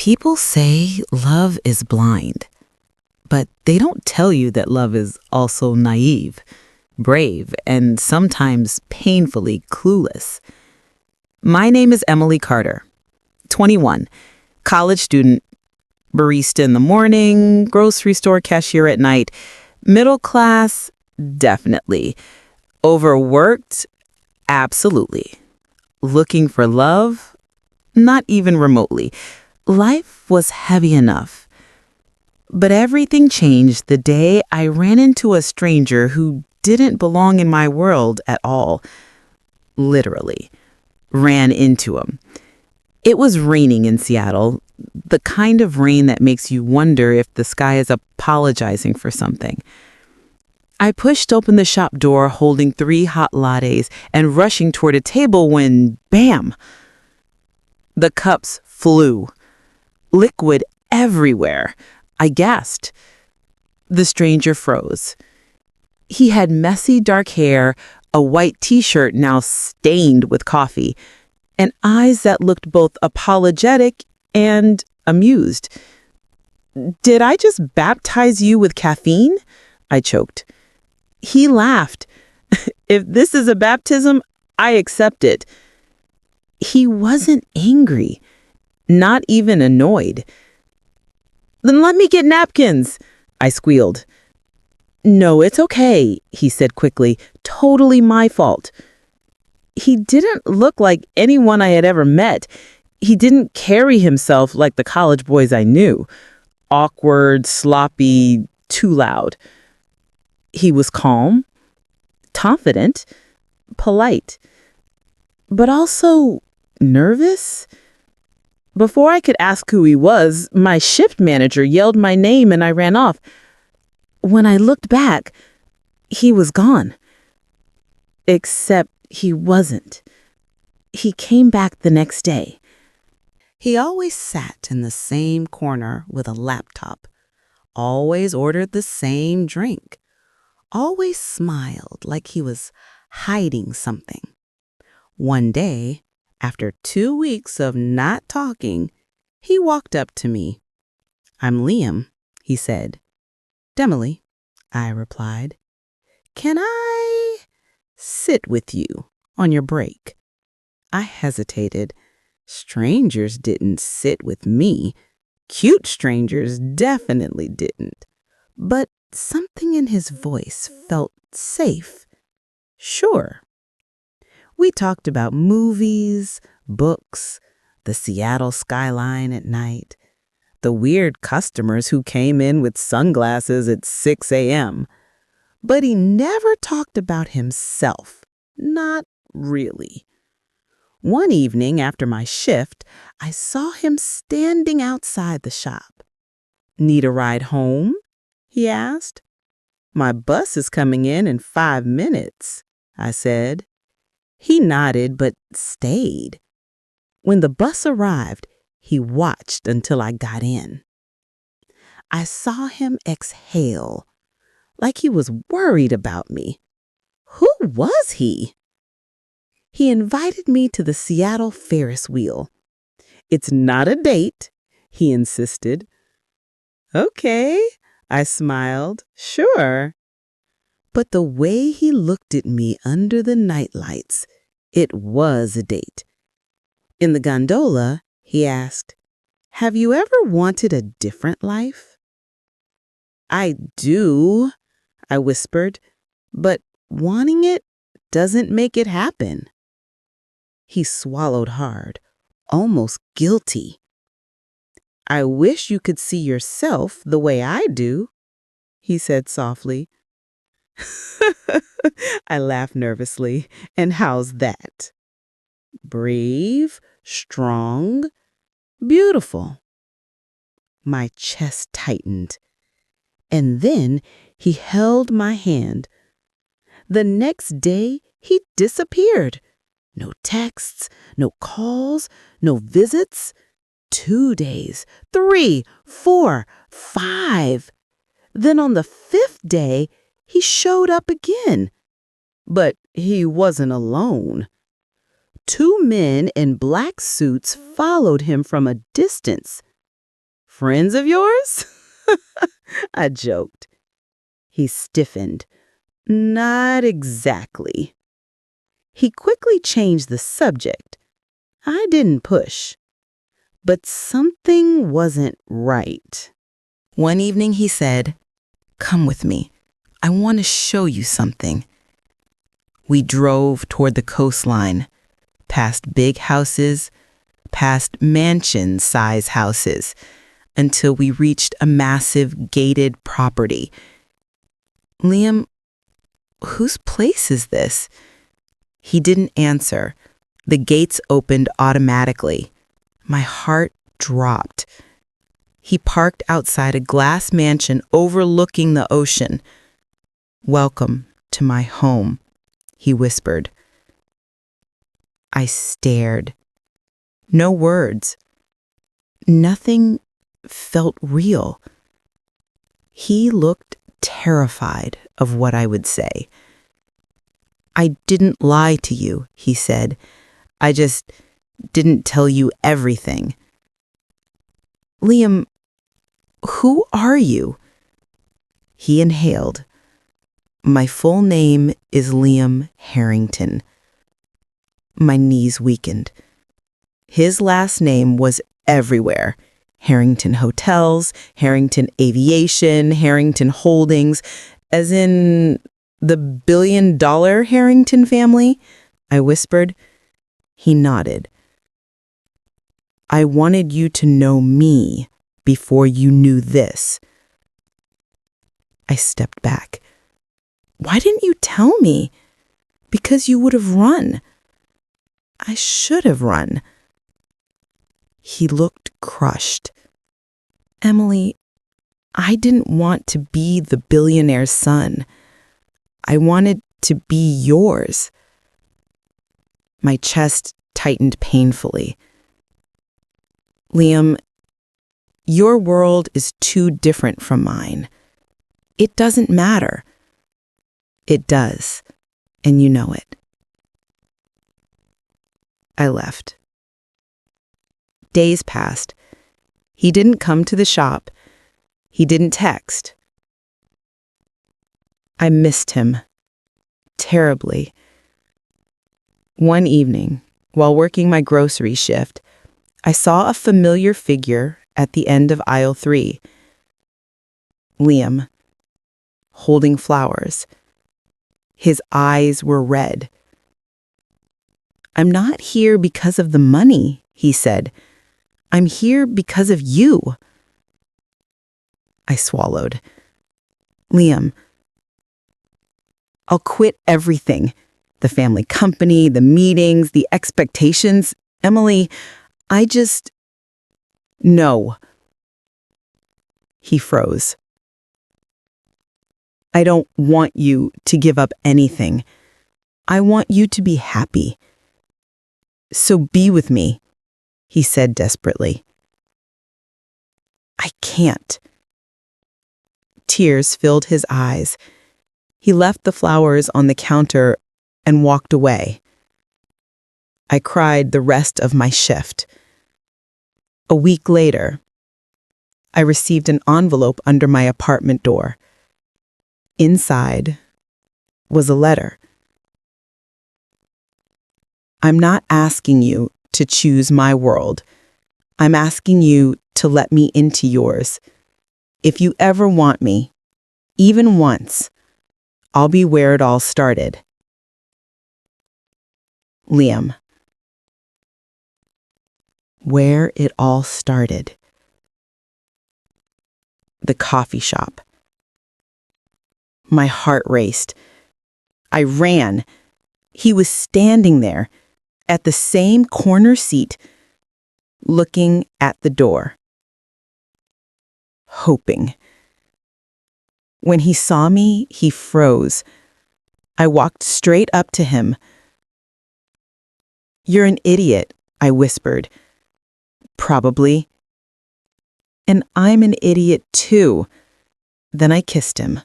People say love is blind, but they don't tell you that love is also naive, brave, and sometimes painfully clueless. My name is Emily Carter, 21, college student, barista in the morning, grocery store cashier at night, middle class, definitely. Overworked, absolutely. Looking for love, not even remotely. Life was heavy enough. But everything changed the day I ran into a stranger who didn't belong in my world at all. Literally. Ran into him. It was raining in Seattle, the kind of rain that makes you wonder if the sky is apologizing for something. I pushed open the shop door holding 3 hot lattes and rushing toward a table when, bam! The cups flew. Liquid everywhere. I gasped. The stranger froze. He had messy dark hair, a white t-shirt now stained with coffee, and eyes that looked both apologetic and amused. "Did I just baptize you with caffeine?" I choked. He laughed. "If this is a baptism, I accept it." He wasn't angry, not even annoyed. "Then let me get napkins," I squealed. "No, it's okay," he said quickly. "Totally my fault." He didn't look like anyone I had ever met. He didn't carry himself like the college boys I knew. Awkward, sloppy, too loud. He was calm, confident, polite, but also nervous. Before I could ask who he was, my shift manager yelled my name and I ran off. When I looked back, he was gone. Except he wasn't. He came back the next day. He always sat in the same corner with a laptop, always ordered the same drink, always smiled like he was hiding something. One day, after 2 weeks of not talking, he walked up to me. "I'm Liam," he said. "Demily," I replied. "Can I sit with you on your break?" I hesitated. Strangers didn't sit with me. Cute strangers definitely didn't. But something in his voice felt safe. Sure. We talked about movies, books, the Seattle skyline at night, the weird customers who came in with sunglasses at 6 a.m. But he never talked about himself. Not really. One evening after my shift, I saw him standing outside the shop. "Need a ride home?" he asked. "My bus is coming in 5 minutes," I said. He nodded but stayed. When the bus arrived, he watched until I got in. I saw him exhale, like he was worried about me. Who was he? He invited me to the Seattle Ferris wheel. "It's not a date," he insisted. "Okay," I smiled. "Sure." But the way he looked at me under the nightlights, it was a date. In the gondola, he asked, "Have you ever wanted a different life?" "I do," I whispered, "but wanting it doesn't make it happen." He swallowed hard, almost guilty. "I wish you could see yourself the way I do," he said softly. I laughed nervously. "And how's that?" "Brave, strong, beautiful." My chest tightened. And then he held my hand. The next day, he disappeared. No texts, no calls, no visits. 2 days, 3, 4, 5. Then on the 5th day, he showed up again. But he wasn't alone. 2 men in black suits followed him from a distance. Friends of yours? I joked. He stiffened. Not exactly. He quickly changed the subject. I didn't push. But something wasn't right. One evening he said, "Come with me. I want to show you something." We drove toward the coastline, past big houses, past mansion-size houses, until we reached a massive gated property. "Liam, whose place is this?" He didn't answer. The gates opened automatically. My heart dropped. He parked outside a glass mansion overlooking the ocean. "Welcome to my home," he whispered. I stared. No words. Nothing felt real. He looked terrified of what I would say. "I didn't lie to you," he said. "I just didn't tell you everything." "Liam, who are you?" He inhaled. "My full name is Liam Harrington." My knees weakened. His last name was everywhere. Harrington Hotels, Harrington Aviation, Harrington Holdings, as in the billion-dollar Harrington family, I whispered. He nodded. "I wanted you to know me before you knew this." I stepped back. "Why didn't you tell me?" "Because you would have run." "I should have run." He looked crushed. "Emily, I didn't want to be the billionaire's son. I wanted to be yours." My chest tightened painfully. "Liam, your world is too different from mine. It doesn't matter." "It does, and you know it." I left. Days passed. He didn't come to the shop. He didn't text. I missed him terribly. One evening, while working my grocery shift, I saw a familiar figure at the end of aisle 3. Liam, holding flowers. His eyes were red. "I'm not here because of the money," he said. "I'm here because of you." I swallowed. "Liam, I'll quit everything. The family company, the meetings, the expectations. Emily, I just... No." He froze. "I don't want you to give up anything. I want you to be happy. So be with me," he said desperately. "I can't." Tears filled his eyes. He left the flowers on the counter and walked away. I cried the rest of my shift. A week later, I received an envelope under my apartment door. Inside was a letter. "I'm not asking you to choose my world. I'm asking you to let me into yours. If you ever want me, even once, I'll be where it all started. Liam." Where it all started. The coffee shop. My heart raced. I ran. He was standing there, at the same corner seat, looking at the door. Hoping. When he saw me, he froze. I walked straight up to him. "You're an idiot," I whispered. "Probably." "And I'm an idiot too." Then I kissed him.